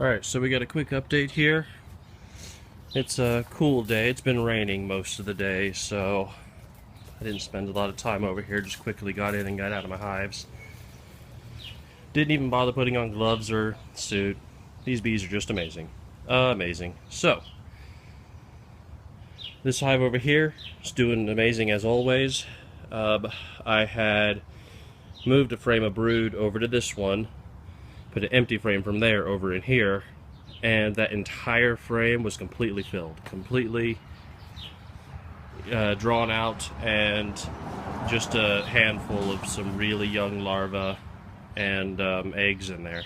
Alright, so we got a quick update here. It's a cool day. It's been raining most of the day, so I didn't spend a lot of time over here. Just quickly got in and got out of my hives. Didn't even bother putting on gloves or suit. These bees are just amazing. Amazing. So, this hive over here is doing amazing as always. I had moved a frame of brood over to this one, put an empty frame from there over in here, and that entire frame was completely filled, completely drawn out, and just a handful of some really young larvae and eggs in there,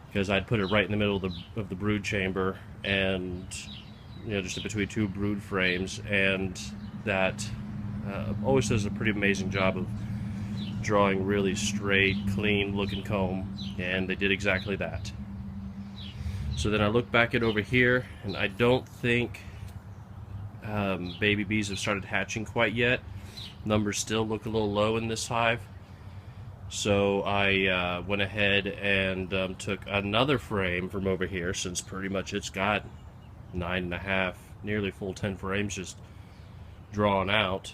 because I'd put it right in the middle of the brood chamber, and just in between two brood frames, and that always does a pretty amazing job of drawing really straight, clean looking comb, and they did exactly that. So then I look back at over here, and I don't think baby bees have started hatching quite yet. Numbers still look a little low in this hive. So I went ahead and took another frame from over here, since pretty much it's got 9.5, nearly full 10 frames just drawn out.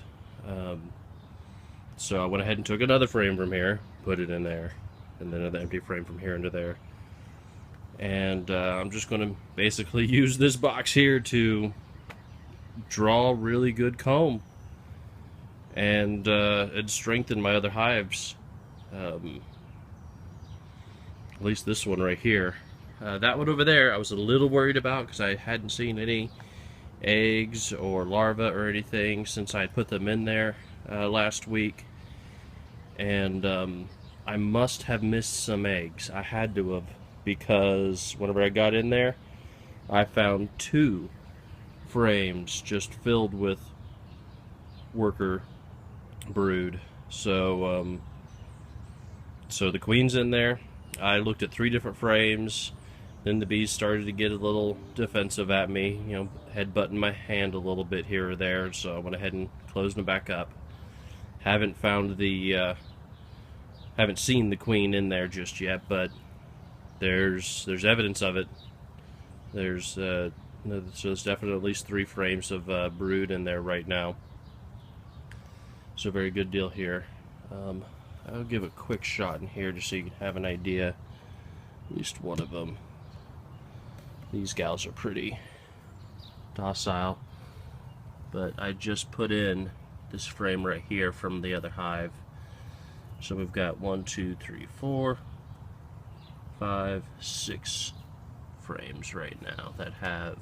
So I went ahead and took another frame from here, put it in there, and then another empty frame from here into there. And I'm just going to basically use this box here to draw really good comb and strengthen my other hives. At least this one right here. That one over there I was a little worried about, because I hadn't seen any eggs or larvae or anything since I put them in there last week, and I must have missed some eggs. I had to have, because whenever I got in there, I found 2 frames just filled with worker brood. So so the queen's in there. I looked at 3 different frames. Then the bees started to get a little defensive at me, headbutting my hand a little bit here or there, so I went ahead and closed them back up. Haven't found the, haven't seen the queen in there just yet, but there's evidence of it. So there's definitely at least 3 frames of brood in there right now. So very good deal here. I'll give a quick shot in here just so you can have an idea. At least one of them. These gals are pretty docile, but I just put in this frame right here from the other hive. So we've got 1, 2, 3, 4, 5, 6 frames right now that have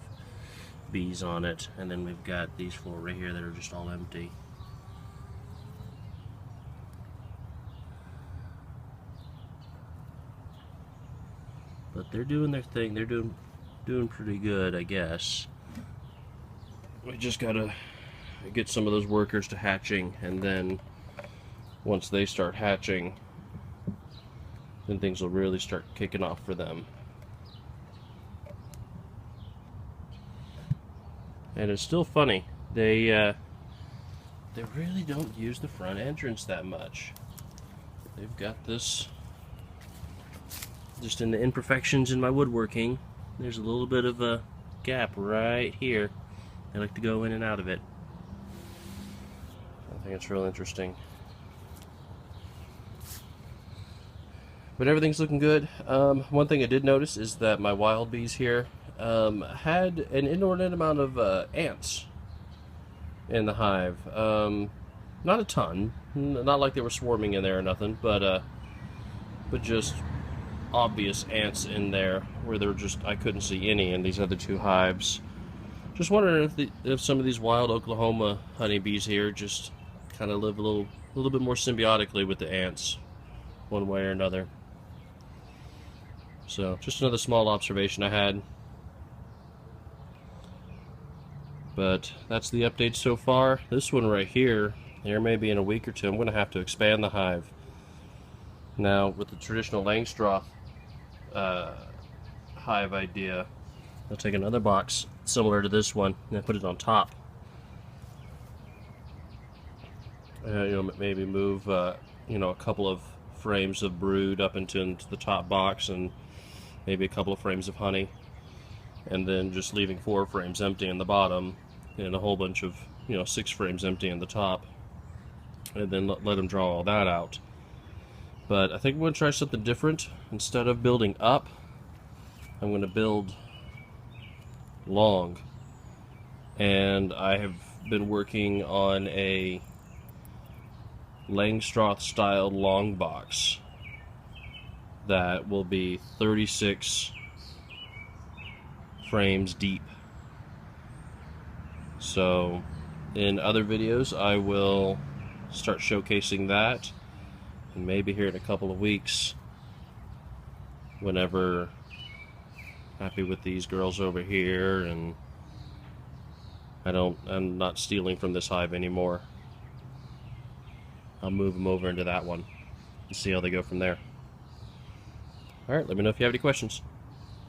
bees on it, and then we've got these 4 right here that are just all empty. But they're doing their thing. They're doing pretty good, I guess. We just gotta get some of those workers to hatching, and then once they start hatching, then things will really start kicking off for them. And it's still funny, they really don't use the front entrance that much. They've got this, just in the imperfections in my woodworking, there's a little bit of a gap right here. I like to go in and out of it. I think it's real interesting. But everything's looking good. One thing I did notice is that my wild bees here had an inordinate amount of ants in the hive. Not a ton, not like they were swarming in there or nothing, but just obvious ants in there where there were just, I couldn't see any in these other 2 hives. Just wondering if some of these wild Oklahoma honeybees here just kind of live a little bit more symbiotically with the ants, one way or another. So just another small observation I had. But that's the update so far. This one right here, maybe in a week or 2, I'm going to have to expand the hive. Now, with the traditional Langstroth hive idea, I'll take another box similar to this one and put it on top. Maybe move a couple of frames of brood up into the top box, and maybe a couple of frames of honey, and then just leaving 4 frames empty in the bottom and a whole bunch of, 6 frames empty in the top, and then let them draw all that out. But I think I'm going to try something different. Instead of building up, I'm going to build long. And I have been working on a Langstroth style long box that will be 36 frames deep. So in other videos I will start showcasing that, and maybe here in a couple of weeks, whenever happy with these girls over here and I'm not stealing from this hive anymore, I'll move them over into that one and see how they go from there. Alright, let me know if you have any questions.